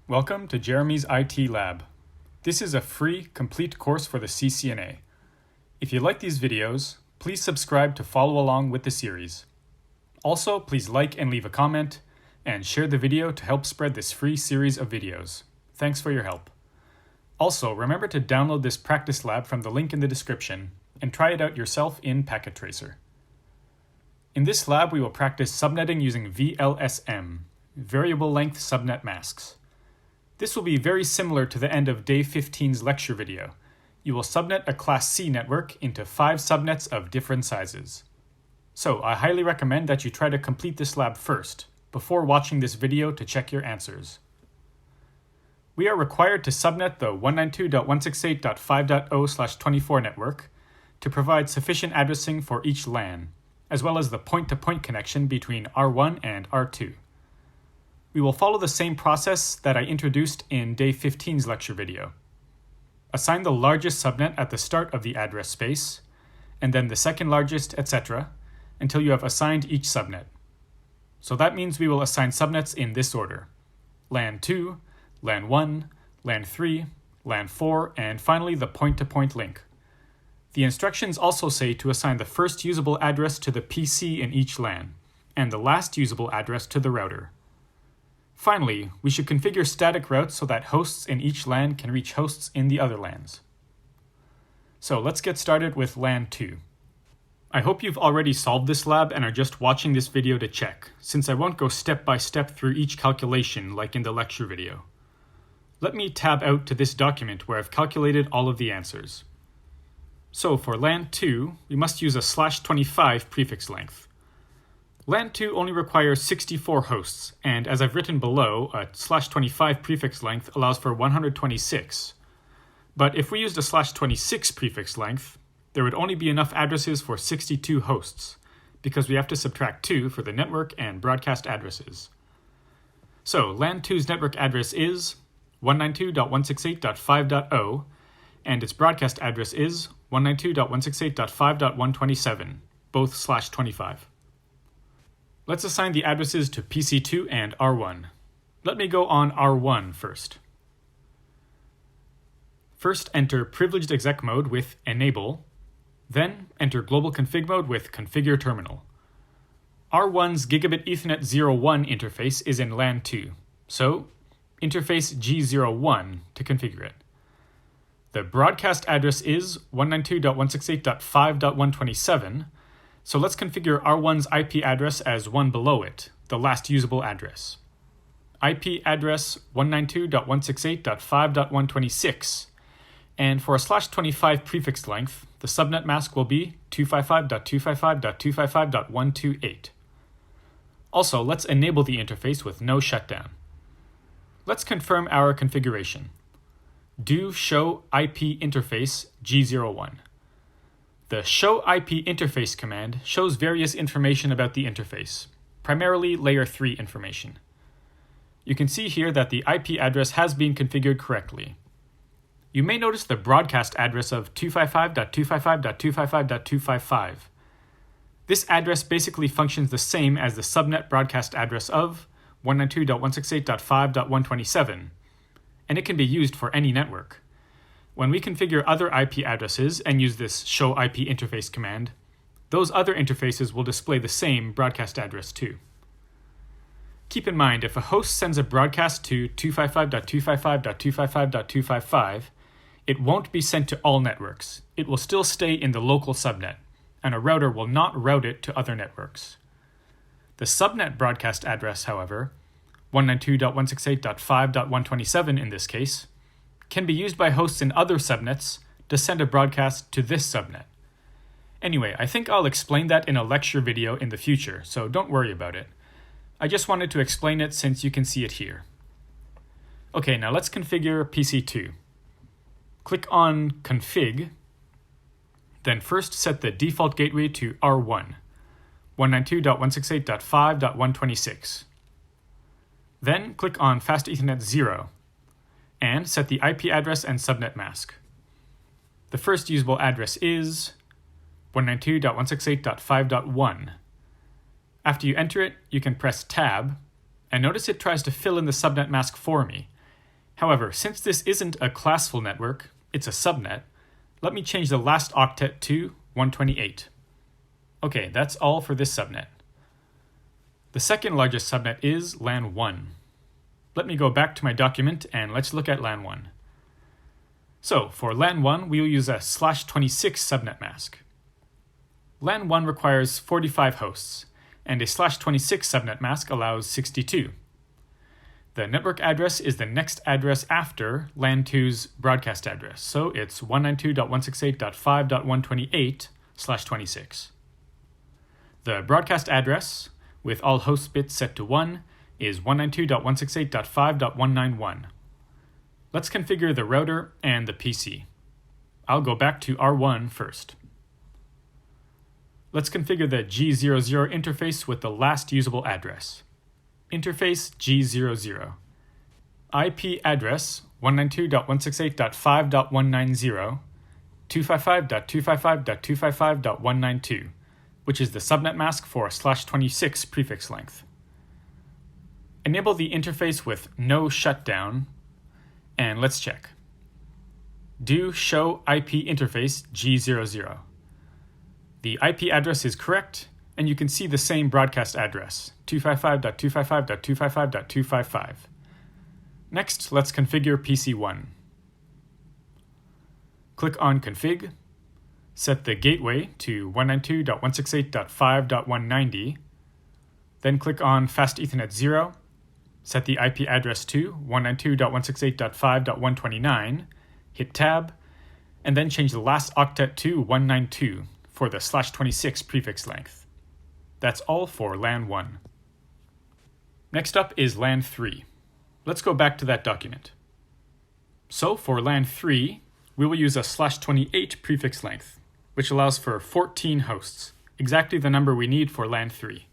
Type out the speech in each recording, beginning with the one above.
Welcome to Jeremy's IT Lab. This is a free, complete course for the CCNA. If you like these videos, please subscribe to follow along with the series. Also, please like and leave a comment, and share the video to help spread this free series of videos. Thanks for your help. Also, remember to download this practice lab from the link in the description and try it out yourself in Packet Tracer. In this lab, we will practice subnetting using VLSM, variable length subnet masks. This will be very similar to the end of Day 15's lecture video. You will subnet a Class C network into 5 subnets of different sizes. So, I highly recommend that you try to complete this lab first, before watching this video to check your answers. We are required to subnet the 192.168.5.0/24 network to provide sufficient addressing for each LAN, as well as the point-to-point connection between R1 and R2. We will follow the same process that I introduced in Day 15's lecture video. Assign the largest subnet at the start of the address space, and then the second largest, etc., until you have assigned each subnet. So that means we will assign subnets in this order: LAN 2, LAN 1, LAN 3, LAN 4, and finally the point-to-point link. The instructions also say to assign the first usable address to the PC in each LAN, and the last usable address to the router. Finally, we should configure static routes so that hosts in each LAN can reach hosts in the other LANs. So let's get started with LAN 2. I hope you've already solved this lab and are just watching this video to check, since I won't go step by step through each calculation like in the lecture video. Let me tab out to this document where I've calculated all of the answers. So for LAN 2, we must use a /25 prefix length. LAN 2 only requires 64 hosts, and as I've written below, a /25 prefix length allows for 126. But if we used a /26 prefix length, there would only be enough addresses for 62 hosts, because we have to subtract 2 for the network and broadcast addresses. So LAN 2's network address is 192.168.5.0, and its broadcast address is 192.168.5.127, both /25. Let's assign the addresses to PC2 and R1. Let me go on R1 first. First, enter privileged exec mode with enable, then enter global config mode with configure terminal. R1's gigabit Ethernet 01 interface is in LAN 2, so interface G01 to configure it. The broadcast address is 192.168.5.127, so let's configure R1's IP address as one below it, the last usable address. IP address 192.168.5.126, and for a /25 prefix length, the subnet mask will be 255.255.255.128. Also, let's enable the interface with no shutdown. Let's confirm our configuration. Do show IP interface G01. The show IP interface command shows various information about the interface, primarily layer 3 information. You can see here that the IP address has been configured correctly. You may notice the broadcast address of 255.255.255.255. This address basically functions the same as the subnet broadcast address of 192.168.5.127, and it can be used for any network. When we configure other IP addresses and use this show IP interface command, those other interfaces will display the same broadcast address too. Keep in mind, if a host sends a broadcast to 255.255.255.255, it won't be sent to all networks. It will still stay in the local subnet, and a router will not route it to other networks. The subnet broadcast address, however, 192.168.5.127 in this case, can be used by hosts in other subnets to send a broadcast to this subnet. Anyway, I think I'll explain that in a lecture video in the future, so don't worry about it. I just wanted to explain it since you can see it here. Okay, now let's configure PC2. Click on Config, then first set the default gateway to R1, 192.168.5.126. Then click on Fast Ethernet 0, and set the IP address and subnet mask. The first usable address is 192.168.5.1. After you enter it, you can press Tab, and notice it tries to fill in the subnet mask for me, However, since this isn't a classful network, it's a subnet, let me change the last octet to 128. Okay, that's all for this subnet. The second largest subnet is LAN 1. Let me go back to my document and let's look at LAN 1. So, for LAN 1, we will use a /26 subnet mask. LAN 1 requires 45 hosts, and a /26 subnet mask allows 62. The network address is the next address after LAN 2's broadcast address, so it's 192.168.5.128/26. The broadcast address, with all host bits set to 1, is 192.168.5.191. Let's configure the router and the PC. I'll go back to R1 first. Let's configure the G00 interface with the last usable address. Interface G00. IP address 192.168.5.190, 255.255.255.192, which is the subnet mask for /26 prefix length. Enable the interface with no shutdown, and let's check. Do show IP interface G00. The IP address is correct, and you can see the same broadcast address, 255.255.255.255. Next, let's configure PC1. Click on Config, set the gateway to 192.168.5.190, then click on Fast Ethernet 0, set the IP address to 192.168.5.129, hit Tab, and then change the last octet to 192 for the /26 prefix length. That's all for LAN 1. Next up is LAN 3. Let's go back to that document. So for LAN 3, we will use a /28 prefix length, which allows for 14 hosts, exactly the number we need for LAN 3.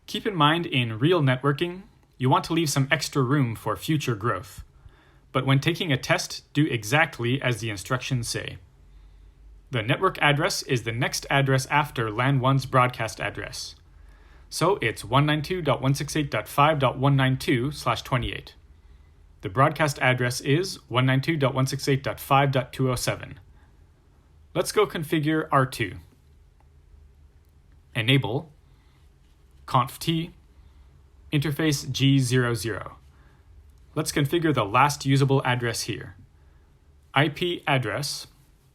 Keep in mind, in real networking, you want to leave some extra room for future growth. But when taking a test, do exactly as the instructions say. The network address is the next address after LAN 1's broadcast address. So it's 192.168.5.192/28. The broadcast address is 192.168.5.207. Let's go configure R2. Enable conft interface G00. Let's configure the last usable address here. IP address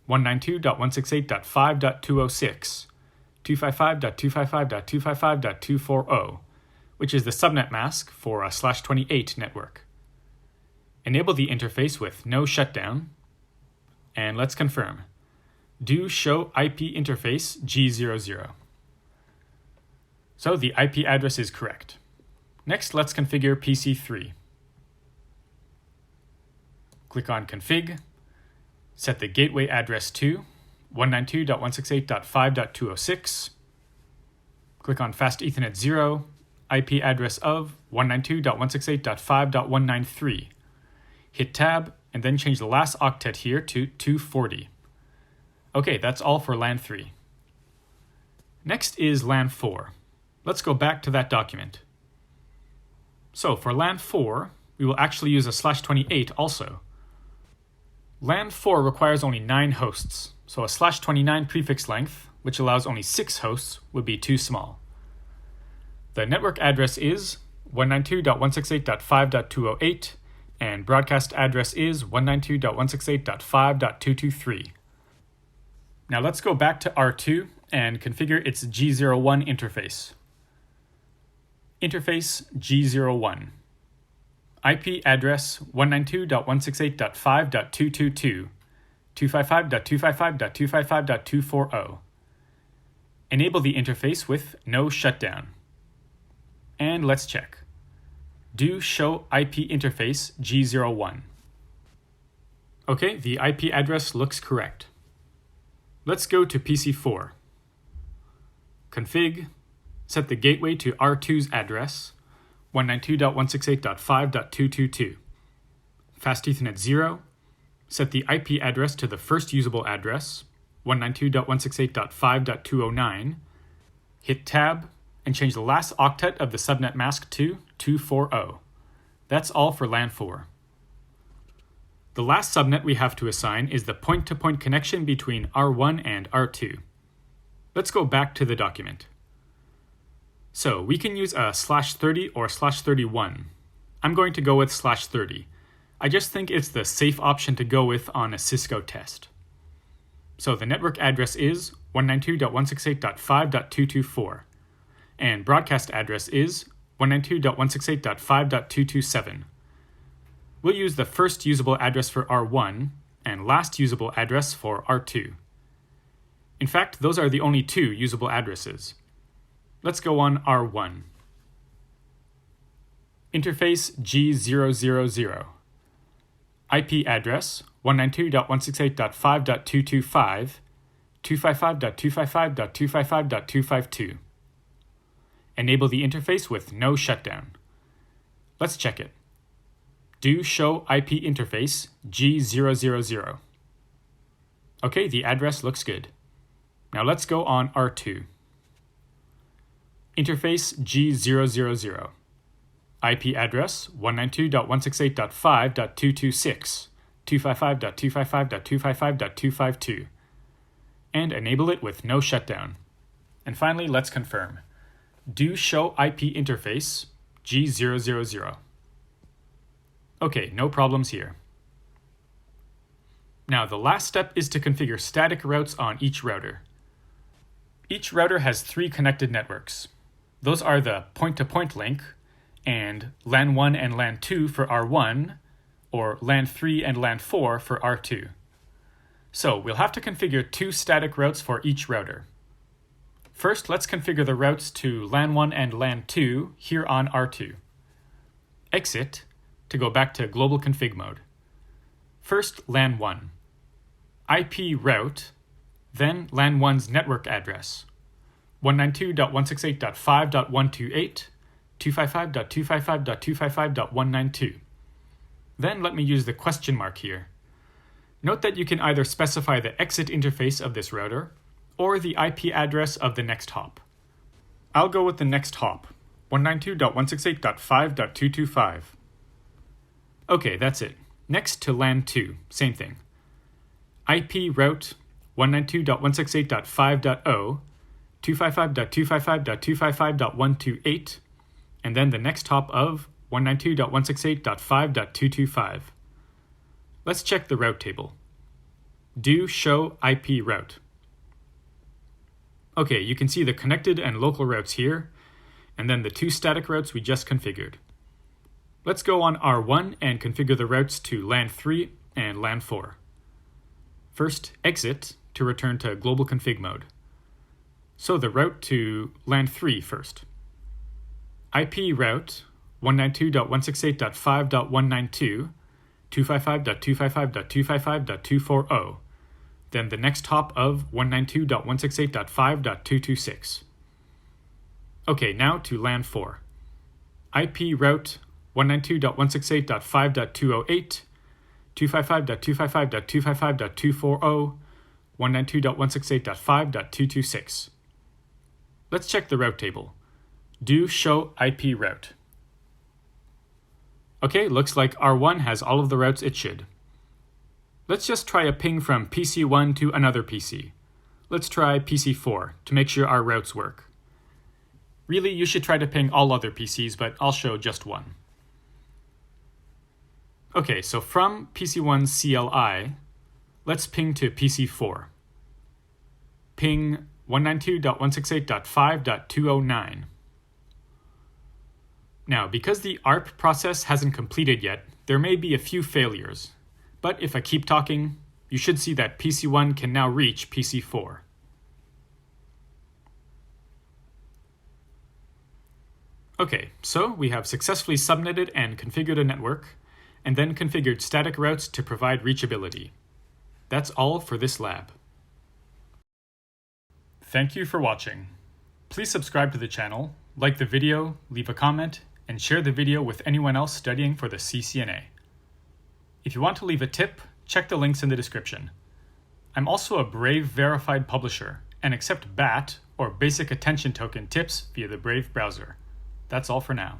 192.168.5.206, 255.255.255.240, which is the subnet mask for a /28 network. Enable the interface with no shutdown, and let's confirm. Do show IP interface G00. So the IP address is correct. Next, let's configure PC3. Click on Config, set the gateway address to 192.168.5.206. Click on Fast Ethernet 0, IP address of 192.168.5.193. Hit Tab, and then change the last octet here to 240. Okay, that's all for LAN 3. Next is LAN 4. Let's go back to that document. So for LAN 4, we will actually use a /28 also. LAN 4 requires only 9 hosts, so a /29 prefix length, which allows only 6 hosts, would be too small. The network address is 192.168.5.208, and broadcast address is 192.168.5.223. Now let's go back to R2 and configure its G01 interface. Interface G01. IP address 192.168.5.222, 255.255.255.240. Enable the interface with no shutdown. And let's check. Do show IP interface G01. Okay, the IP address looks correct. Let's go to PC4. Config, set the gateway to R2's address, 192.168.5.222. Fast Ethernet 0, set the IP address to the first usable address, 192.168.5.209. Hit Tab, and change the last octet of the subnet mask to 240. That's all for LAN 4. The last subnet we have to assign is the point-to-point connection between R1 and R2. Let's go back to the document. So we can use a /30 or /31. I'm going to go with /30. I just think it's the safe option to go with on a Cisco test. So the network address is 192.168.5.224, and broadcast address is 192.168.5.227. We'll use the first usable address for R1 and last usable address for R2. In fact, those are the only two usable addresses. Let's go on R1. Interface G000. IP address 192.168.5.225, 255.255.255.252. Enable the interface with no shutdown. Let's check it. Do show IP interface G000. Okay, the address looks good. Now let's go on R2. Interface G000. IP address 192.168.5.226, 255.255.255.252. And enable it with no shutdown. And finally, let's confirm. Do show IP interface G000. Okay, no problems here. Now, the last step is to configure static routes on each router. Each router has 3 connected networks. Those are the point-to-point link, and LAN 1 and LAN 2 for R1, or LAN 3 and LAN 4 for R2. So we'll have to configure 2 static routes for each router. First, let's configure the routes to LAN 1 and LAN 2 here on R2. Exit to go back to global config mode. First, LAN 1. IP route, then LAN 1's network address, 192.168.5.128, 255.255.255.192. Then let me use the question mark here. Note that you can either specify the exit interface of this router or the IP address of the next hop. I'll go with the next hop, 192.168.5.225. Okay, that's it. Next to LAN 2, same thing. IP route 192.168.5.0, 255.255.255.128, and then the next hop of 192.168.5.225. Let's check the route table. Do show IP route. Okay, you can see the connected and local routes here, and then the 2 static routes we just configured. Let's go on R1 and configure the routes to LAN 3 and LAN 4. First, exit to return to global config mode. So the route to LAN 3 first. IP route 192.168.5.192, 255.255.255.240, then the next hop of 192.168.5.226. Okay, now to LAN 4. IP route 192.168.5.208, 255.255.255.240, 192.168.5.226. Let's check the route table. Do show IP route. Okay, looks like R1 has all of the routes it should. Let's just try a ping from PC1 to another PC. Let's try PC4 to make sure our routes work. Really, you should try to ping all other PCs, but I'll show just one. Okay, so from PC1's CLI, let's ping to PC4. Ping 192.168.5.209. Now, because the ARP process hasn't completed yet, there may be a few failures. But if I keep talking, you should see that PC1 can now reach PC4. Okay, so we have successfully subnetted and configured a network, and then configured static routes to provide reachability. That's all for this lab. Thank you for watching. Please subscribe to the channel, like the video, leave a comment, and share the video with anyone else studying for the CCNA. If you want to leave a tip, check the links in the description. I'm also a Brave verified publisher and accept BAT or Basic Attention Token tips via the Brave browser. That's all for now.